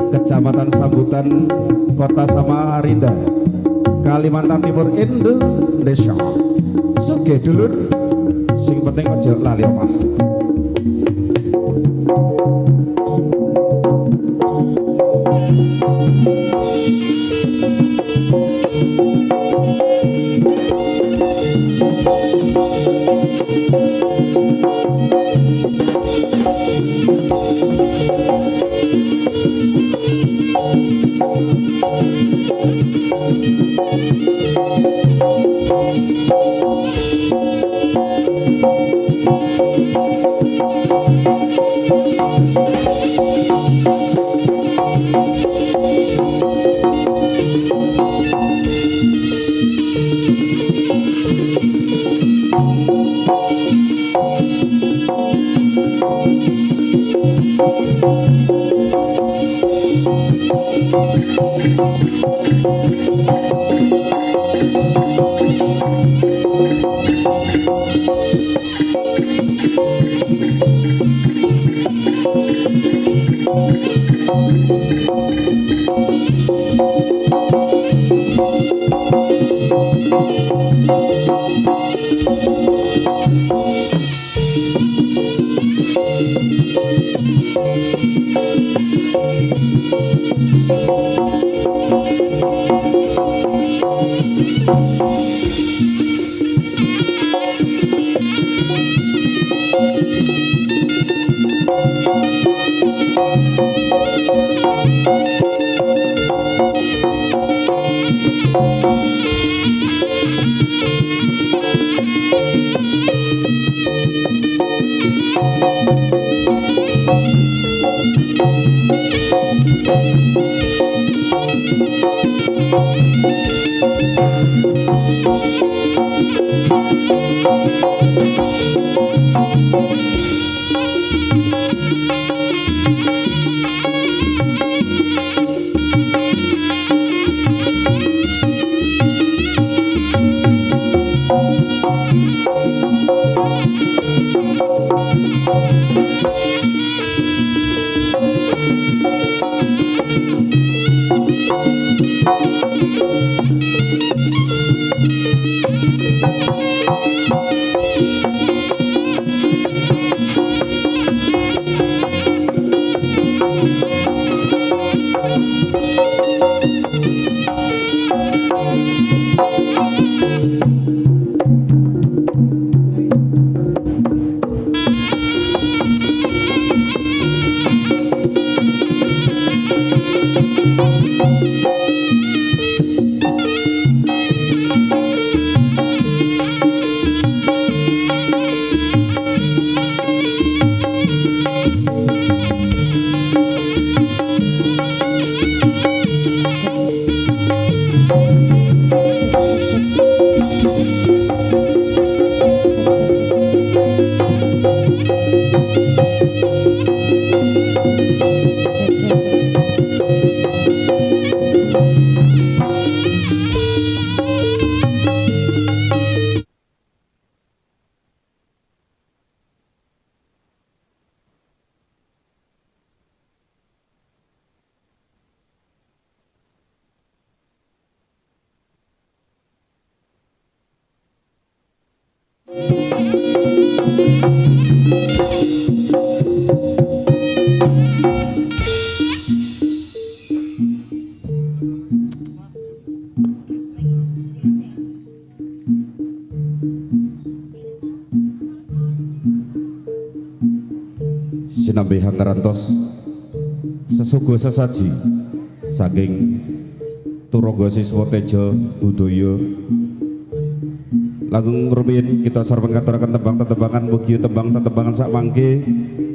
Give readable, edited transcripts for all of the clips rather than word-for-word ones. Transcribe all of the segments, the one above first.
Kecamatan Sambutan, Kota Samarinda, Kalimantan Timur, Indonesia. Sugih dulur, sing penting aja lali omah. Sinambi hangarantos sesuguh sesaji saking Turangga Siswa Tejo Budaya langkung rumiyin kita sareng ngaturaken tembang-tembangan mugi tembang-tembangan sak mangke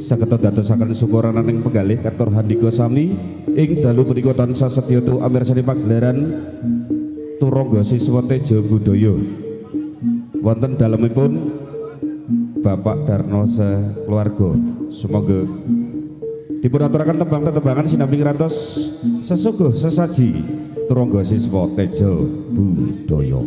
saged dadosaken syukuran ing penggalih katur handika sami ing dalu punika tansah setya tu amirsani pagelaran Turangga Siswa Tejo Budaya wonten dalemipun Bapak Darno sekeluarga. Semoga dipunaturaken tembang-tembangan sinambi ngantos sesuguh sesaji Turangga Siswa Tejo Budaya.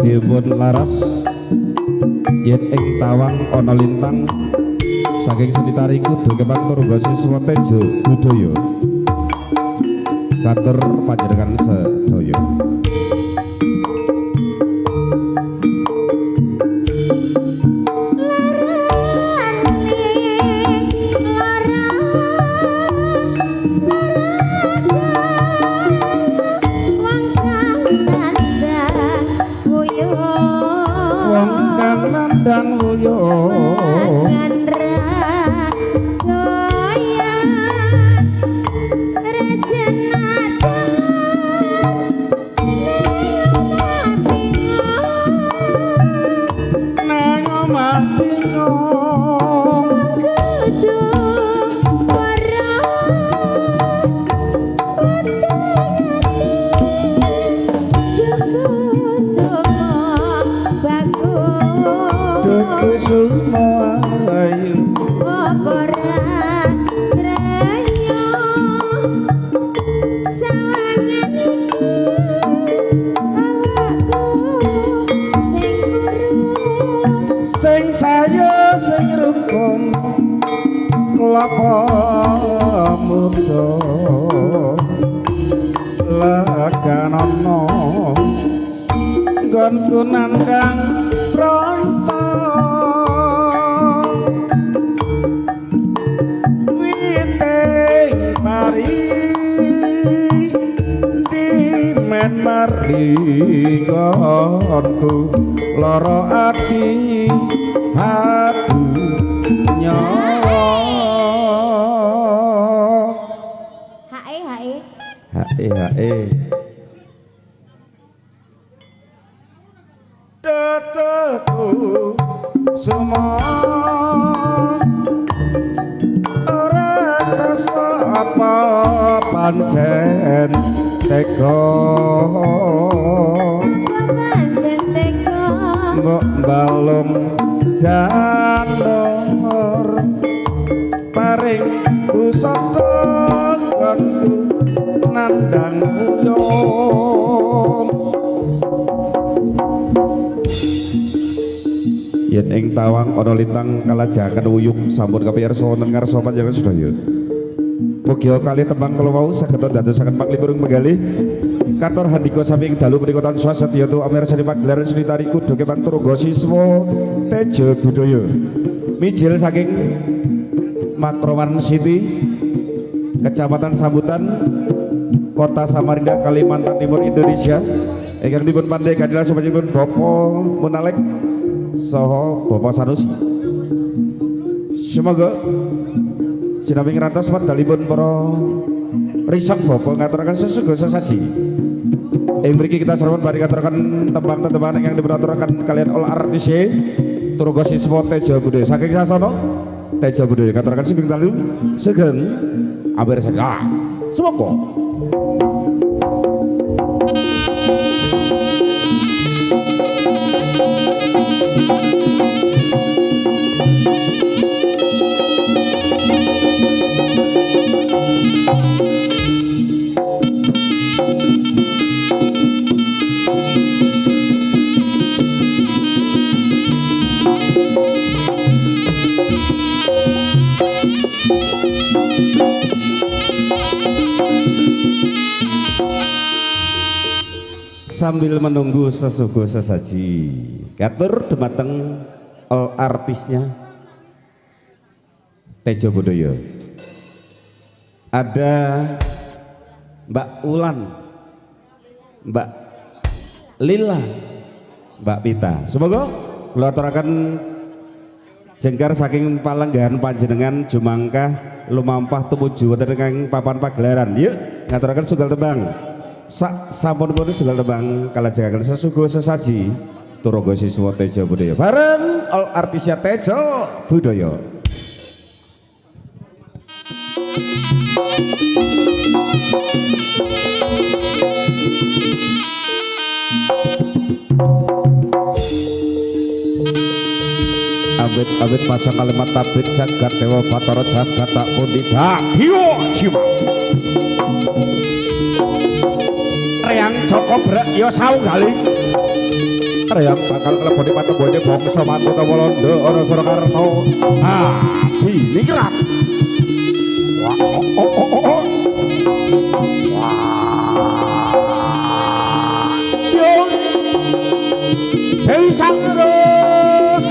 dipun laras yen ing tawang ana lintang saking seni tari kudu kepang turga siswa tejo budaya katur panjenengan sedaya. Nandang wuyo semua ayu opora rayo sawangan iki awakku sing guru sing saya sing rukun kelapa muda lakanana nggonku nandang pronto maringonku lara ati hatu nyawa hae teteku semua ora rasa apa pancen teko mbok balung janur paring pusaka kanku nandang uyung yen ing tawang ana lintang kalajaken uyung sampun kapiyarsa wonten ngarsa panjenengan sedaya. Mugi kali tembang kula wau saged dadosaken paklipurung penggalih katur handika samping dalu menika taun swastika tu amirsani pagelaran seni tari kudu kepang turga siswa tejo budaya mijil saking Makroman City Kecamatan Sambutan Kota Samarinda Kalimantan Timur Indonesia ingkang dipun pandai kadilah sapanjenengan Bapak Munalek saha Bapak Sanusi. Semoga sinambi ngerantos medalipun para risak Bapak ngaturaken sesungguh sesaji. Ing mriki kita sareng bari ngaturaken tembang-tembangan ingkang dipun aturaken kalian all artis turga siswa tejo budaya saking sasana tejo budaya ngaturaken sugeng dalu sugeng amirsa semongko. Sambil menunggu sesuguh sesaji katur dumateng all artisnya tejo budaya ada Mbak Ulan, Mbak Lila, Mbak Pita. Semoga kula aturaken jengkar saking palenggahan panjenengan jumangkah lumampah tumuju wonten ing papan pagelaran. Yuk ngaturaken sunggal tembang sak sampun pun segala tembang kalajengaken sesuguh sesaji turga siswa tejo budaya bareng all artisnya tejo budaya. Abid pasang kalimat tabrik jagat dewa batara jagat tak pundita hiyo jiwa Reang Joko Brak yo saung gali yang bakal keleboni patembone bangsa Mantuta Walanda ana Surakarta. Diningrat. Wah, Wah. Yo. Dewi Sangrus.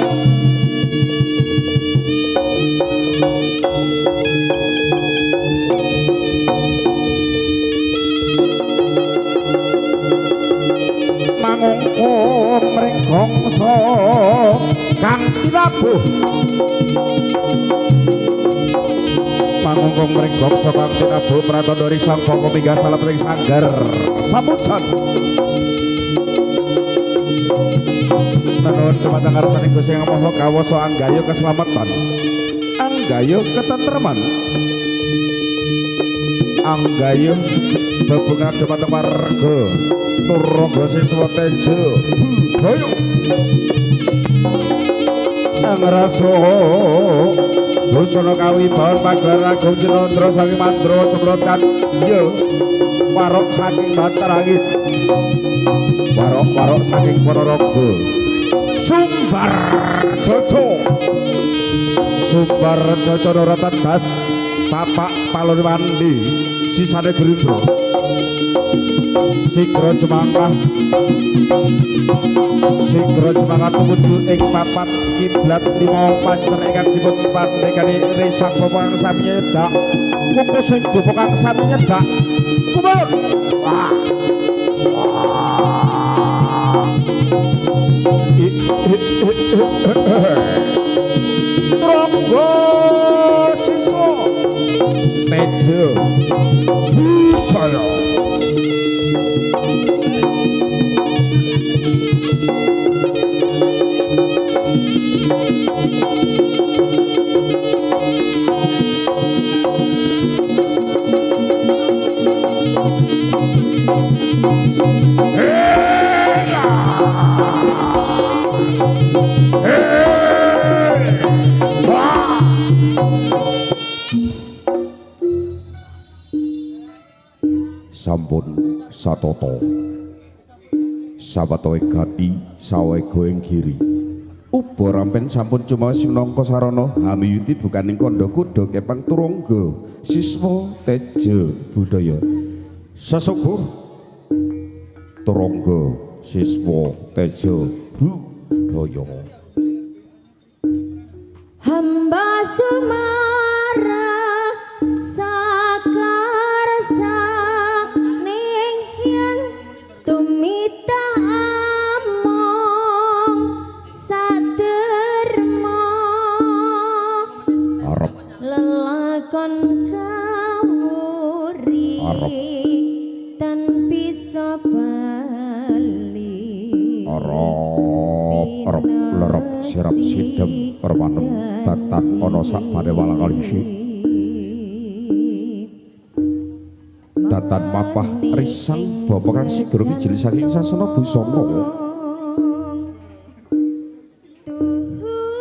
Mangungkung mring gongso kang tinabuh mangungkung mring gongso kang tinabuh pratandha risangka minggah salebring sanggar pamujan menuwun dumateng ngarsaning Gusti Yang Maha Kawasa anggayo keselamatan anggayo ketentreman anggayo bebungan dumateng warga Turangga Siswa Tejo Budaya Angraso Busana kawibawan pagelaran Agung Cinandra saking Mandra jemlotan iya warok saking Batarangin warok saking Ponorogo Sumbar Jojo Sumbar Jojo Noratan Das Bapak Palon Wandi sisane Gerindra Sigro Jemangah tumuju ing papat kiblat lima pancer ingkang dipun pandhekani risak popang sami nyedak kuku sing dupokang sami nyedak kumpul Turangga Siswa Tejo Budaya sampun satata sawetara gati sawega ing giri uba rampen sampun cumaos minangka sarana hamiyuti bukaning kandha kuda kepang Turangga Siswa Tejo Budaya sesepuh Turangga Siswa Tejo Budaya hamba sumara sakarsa ning yen tumita among saderma arep lelakon kawuri tan bisa bali arep lerep sirap sidem perwanem tatan ana sak panewalang kalisi tatan mapah risang bapa kang sigro mijil saking sasana busana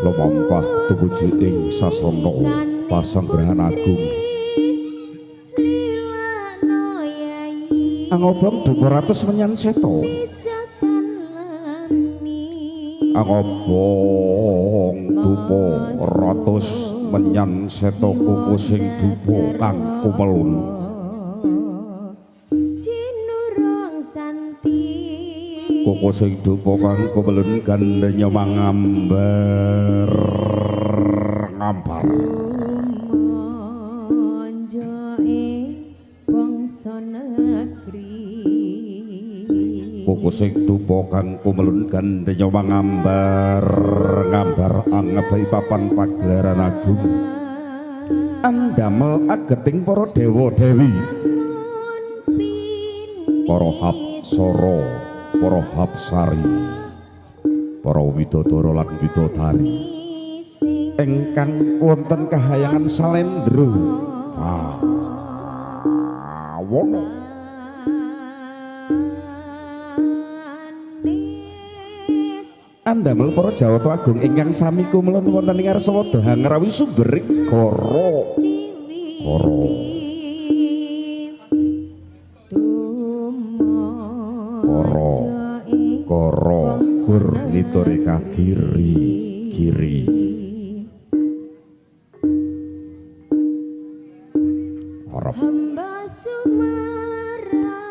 lumampah tumuju ing sasana pasanggrahan agung angobong dupa ratus menyan seto angobong dupa ratus menyan seto kuku sing dupa kang kumelun kuku sing dupa kang kumelun gandenya mangambar ngampar kuku sing dupa kang kumelun gandenya mangambar ngambar angebai papan pagelaran agung andamel ageting para dewa dewi para hapsara para hapsari para widodara lan widodari ingkang wonten kahayangan salendra pawana andamel para Jawata Agung ingkang sami kumelun wonten ing ngarsa Wadahan rawi sumbering Kara Kara gur nitore kagiri kiri arep hamba sumara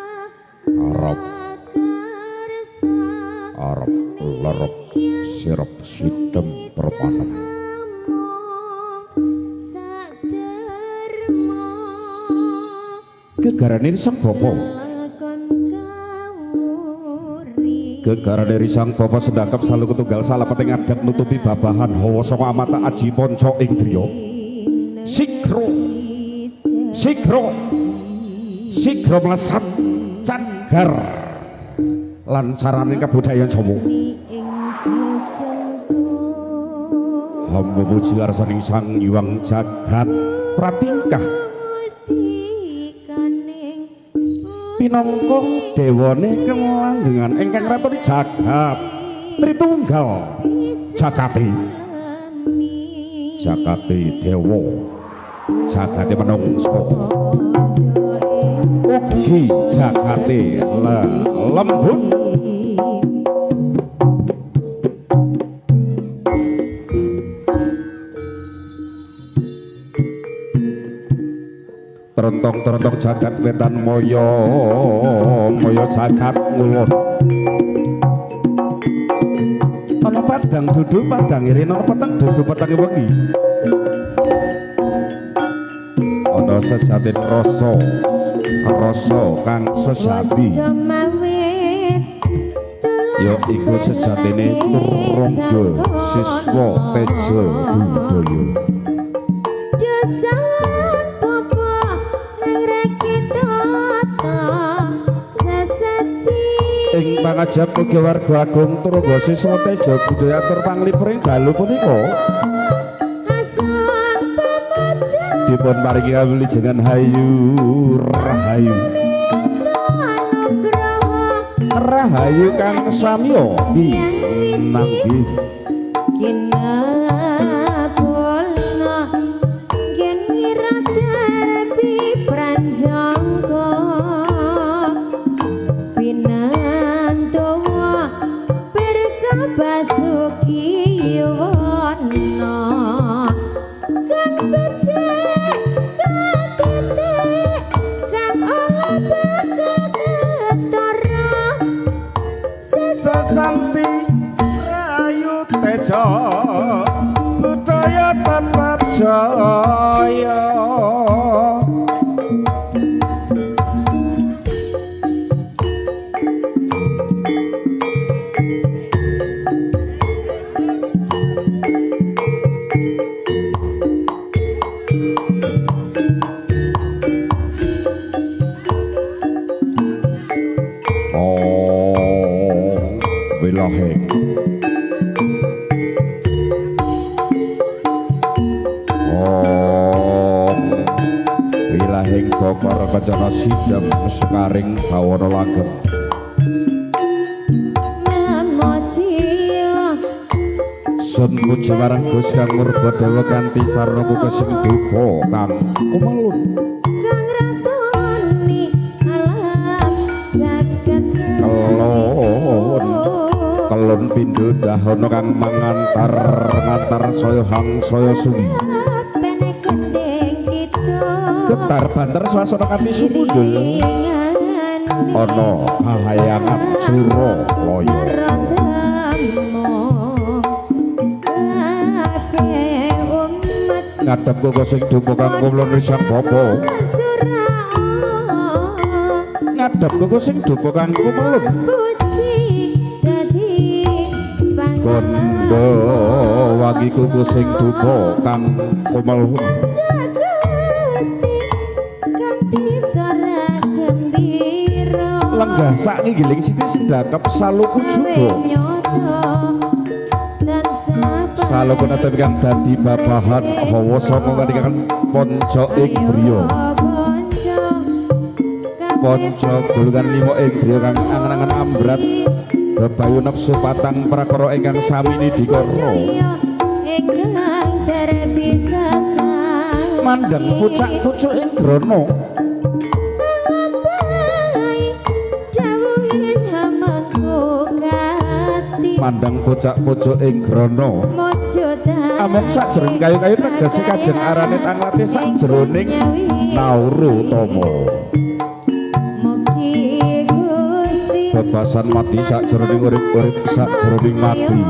arep sakarsa arep lerep sirep sitem perpanem saderma gegarane sang bapa lakon kawuri gegarane risang bapa sedakep salu ketunggal salapeting adat nutupi babahan hawa saka amata aji panca ing driya sikro sikro sikro mlesat cagar lan carane kabudayan Jawa ing jejengku hamba puji larsaning sang hyang jagat pratingkah Gusti kaning pinangka dewane kelanggengan ingkang ratoni jagat Tritunggal jagate jagate dewa jagate manungsa ugi jagate lembut terontong jagat wetan moyo jagat ngulon ana padang dudu padang irin ana peteng dudu peteng wengi ana sesatin rasa kang sesabi ya iku sejatine turangga siswa teja budaya dosa papa rekitata sesaji ing pangajab mugi warga agung turangga siswa teja budaya atur panglipring dalu punika asal pamaja dipun paringi kawilujengan hayu rahayu rahayu kang samya pinanggih kinapolna gen wiradapi pranjangka pinantowa berkabasuki wana kang becik katitik kang olah bakal ketara sesanti rayu teja budaya tetap jaya wilahing wilahing bokor kacana sidam sekaring bawana langgeng sun puji marang Gusti kang murba dawa kanthi sarana kesing duka kang kumalun kang ratoni alam jagat kelon pindho dahono kang ngantar saya hang saya suwi pene kendeng kita getar banter swasana kanthi sumundul ana bahayangan sura loyo ngadep kok sing duka kang kulon risang bapa ngadep kok sing duka kang kumelun kondo wangi kuku sing duka kang kumelun lenggah sak ngiling siti sedakep saluku juga saluku natep kang dadi babahan hawa saka kanthi ponco ing griya ponco gulungan 5 ing griya kang angen-angen ambrat bebayu nafsu patang prakara ingkang sami nidikara mandang pucak-pucuk ing grana mandang pojok-pojok ing grana mojo amung sajroning kayu-kayu tegesi kajeng arane tanglate sajroning nauru tama mugi Gusti bebasan mati sajroning urip-urip sajroning mati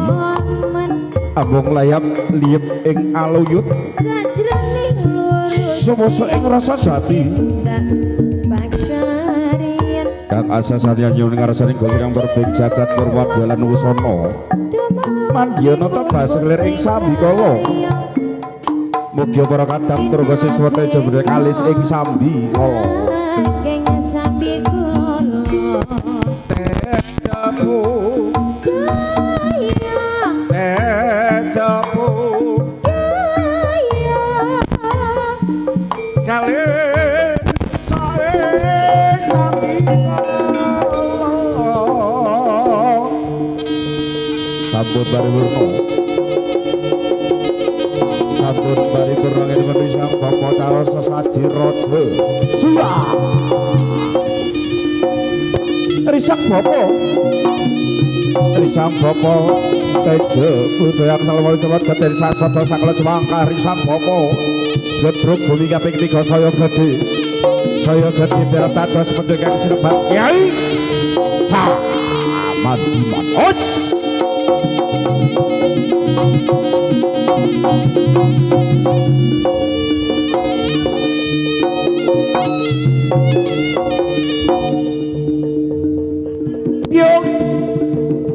amung layap liyep ing aluyut sajroning lurus sumasa ing rasa jati tak paksarian kang asasane nyuning ngarasane gol kang berbeg jagat purwadalan wusana mandyana tebas lir ing sambikala mugi para kadang turga siswa jembre kalis ing sambikala saking sambikala tejamu kaya tejamu kaya kali saing sambikala sambut paripurna sambut paripurna ing Sang Bapa Caos Sesaji Raja siap Risang Bapa Risang Bapa Tejo budaya salawali cepat geden sasada sakala cemangka Risang Bapa jedruk bumi kaping 3 saya gede tertados pendekan sinebat Kyai Samandiman Ots Yung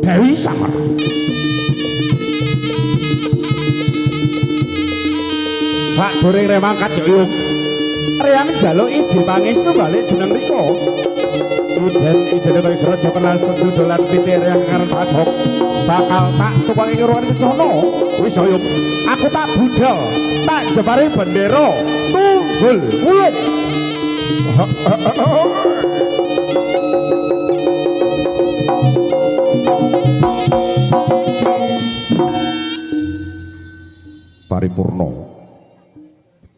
Dewi Samar sak goreng remangkat yung Riang jaluki dipangestu balik jeneng rika iden kaya graja kenal sedu dolan pitir yang ngarep adhok bakal tak tukangi ruwan kecono wis ayo aku tak budal tak jepari bendera tunggul muluk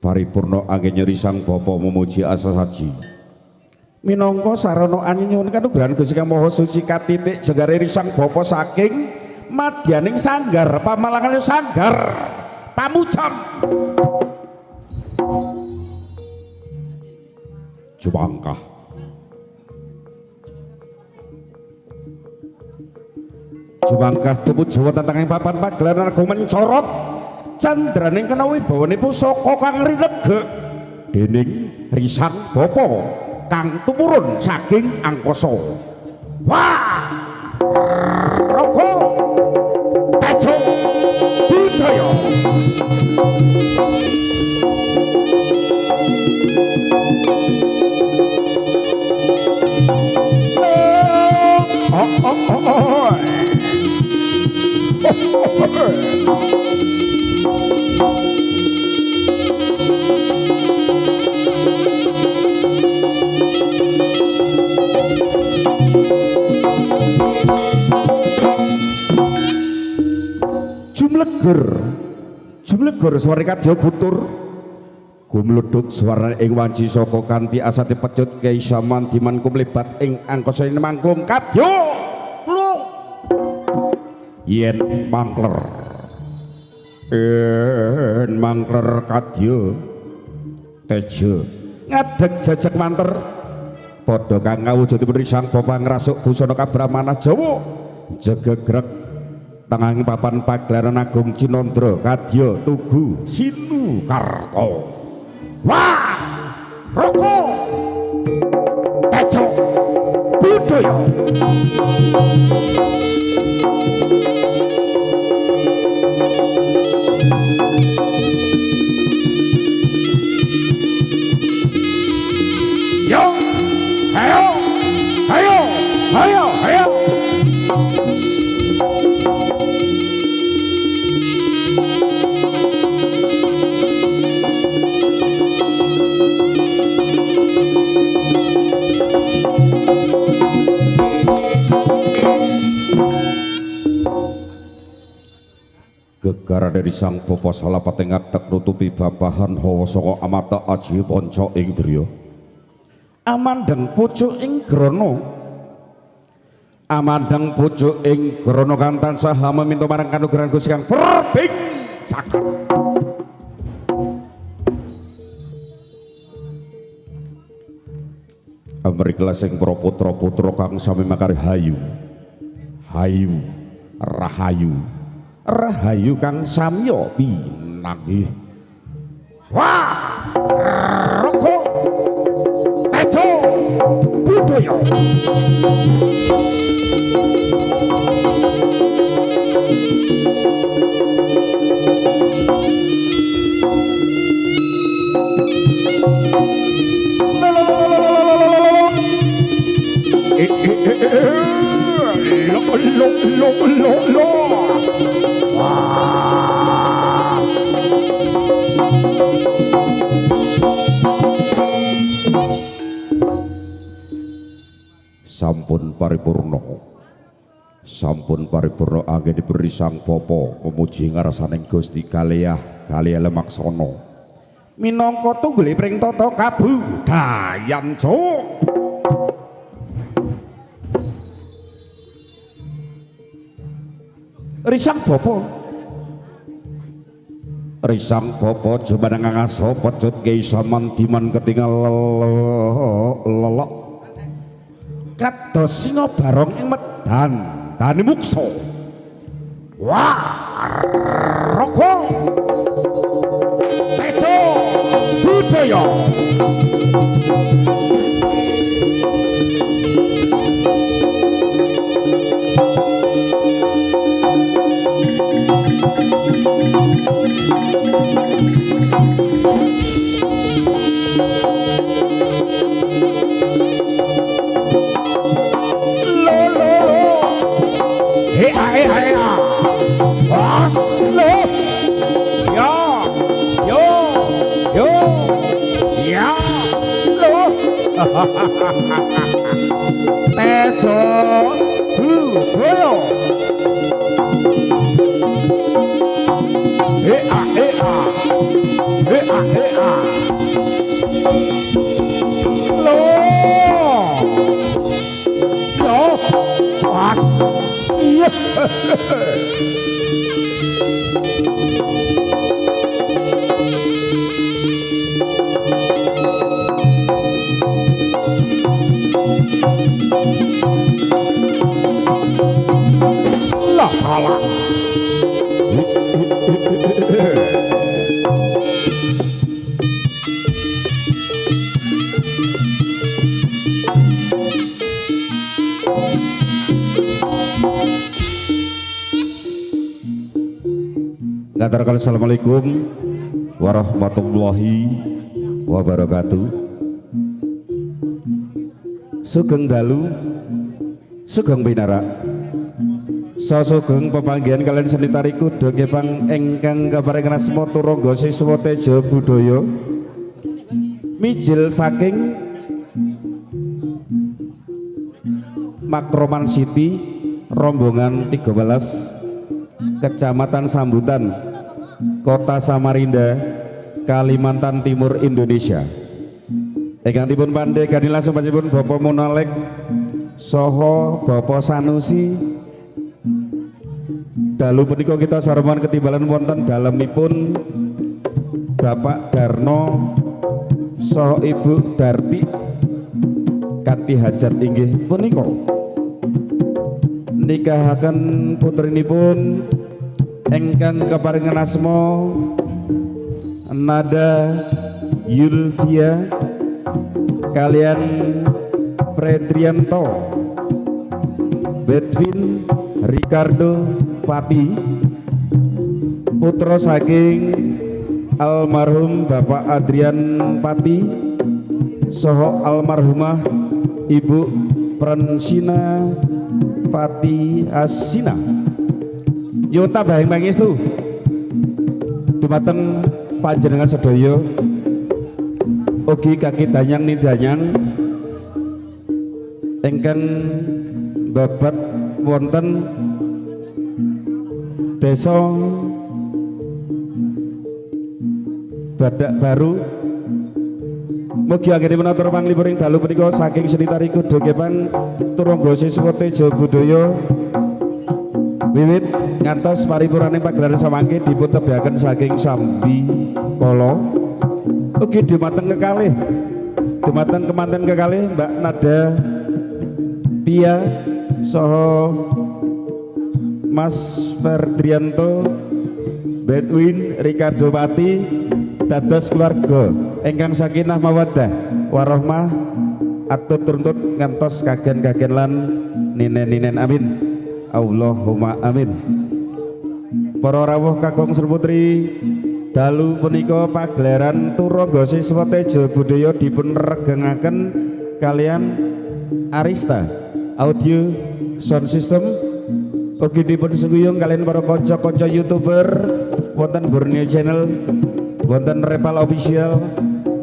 paripurna anggen nyeri Sang Bapa memuji asa saji minangka sarana anyuwun kanugrahan Gusti Kang Maha Suci katitik jenggare Sang Bapa saking madyaning sanggar pamalangane sanggar pamujan Jumangkah tumut Jawa tentang papan pagelaran agung mencorot candraning kena wibawane pusaka kang rinegek dening Risang Bapa kang tumurun saking angkasa. Wah! Raga Tejo budaya. Jumleger swara kadya gutur gumludhuk swara ing wanci saka kanthi asate pecut Kyai Samandiman kumlebat ing angkasa mangklung kadya kluk yen mangkler kadya Tejo ngadeg jajak manter padha kang ngawujudipun Sang Bapa ngrasuk busana kabramanah Jawa jegegrek tanganging papan pagelaran agung Cinandra kadya Tugu Sinukarta. Wah! Raga Tejo budaya. Yo! Hayo! Hayo! Hayo! Hayo! Gegara dari Sang Bapa salapate ngadhek nutupi babahan hawa saka amata aji panca ing driya amandeng pucuk ing grana amandang pucuk ing grana kang tansah meminta marang kanugrahan Gusti Kang Perbing Cakar. Amriklah sing para putra-putra kang sami makari hayu rahayu kang samya pinanggih. Wah roko tejo budaya. Lo. Wah. Sampun paripurna anggen diberi sang bapa memuji ngarsaning Gusti kalih lemaksana minangka tunggulipring tata kabudayan cuk. Risang bapa jumeneng ngasa pecut Kyai Saman Diman ketingal lelok kados singa barong ing medan dani muksa. Wah roko tejo budaya. Tejo budaya. Lo yo pas iya. Salah. Ngaturkan assalamualaikum warahmatullahi wabarakatuh. Sugeng dalu, sugeng pinara. Sasugeng pepanggihan kalian seni tari kuda kepang engkang kaparingan asma turangga siswa tejo budaya mijil saking Makroman City rombongan 13 Kecamatan Sambutan Kota Samarinda Kalimantan Timur Indonesia. Ingkang dipun pandhe kanila sampun Bapak Monalek saha Bapak Sanusi. Dalu punika kita sarwan ketimbalan wonten dalemipun Bapak Darno saha Ibu Darti Kati Hajat inggih punika nikahaken putrinipun ingkang kaparingan asma Nada Yulvia kalian Predrianto Bedwin Ricardo Pati putra saking almarhum Bapak Adrian Pati saha almarhumah Ibu Prensina Pati Asina. Yo tabahing mangestu dumateng panjenengan sedaya ugi kaki danyang nidanyang ingkang babat wonten Desa Badak Baru Mugi anggene menatur panglipuring dalu punika saking seni tari kudu kepang turangga siswa teja budaya wiwit ngantos paripurnaning pagelaran samangke dipun tebahaken saking sambi kala. Ugi dumateng kekalih dumateng kemanten kekalih Mbak Nada Pia saha Mas Ferdrianto Bedwin Ricardo Pati dados keluarga ingkang sakinah mawaddah warahmah atut tuntut ngantos kagen-kagen lan ninen-ninen amin Allahumma amin. Para rawuh kakung serputri dalu punika pagelaran turangga siswa teja budaya dipun regengaken kalian Arista Audio Sound System. Ugi dipun senguyung kalian para kanca-kanca YouTuber wonten Borneo Channel, wonten Repal Official.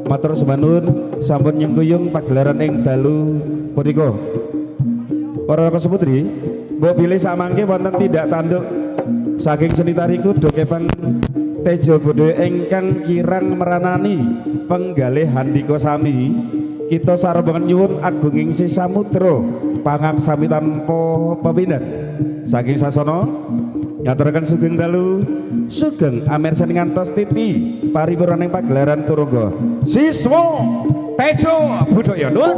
Matur sembahun sampun nyengkuyung pagelaran ing dalu punika. Para kaseputri, mbok bilih samangke wonten tindak tanduk saking seni tari kudu kepang teja budaya ingkang kirang meranani penggalih Handika Sami. Kita sarembangan nyuwun agunging samudra pangaksami tanpa pepindhan. Saking sasana nyaturaken sugeng dalu sugeng amirsani ngantos titi paripurnaning pagelaran turangga siswa teja budaya. Nuwun.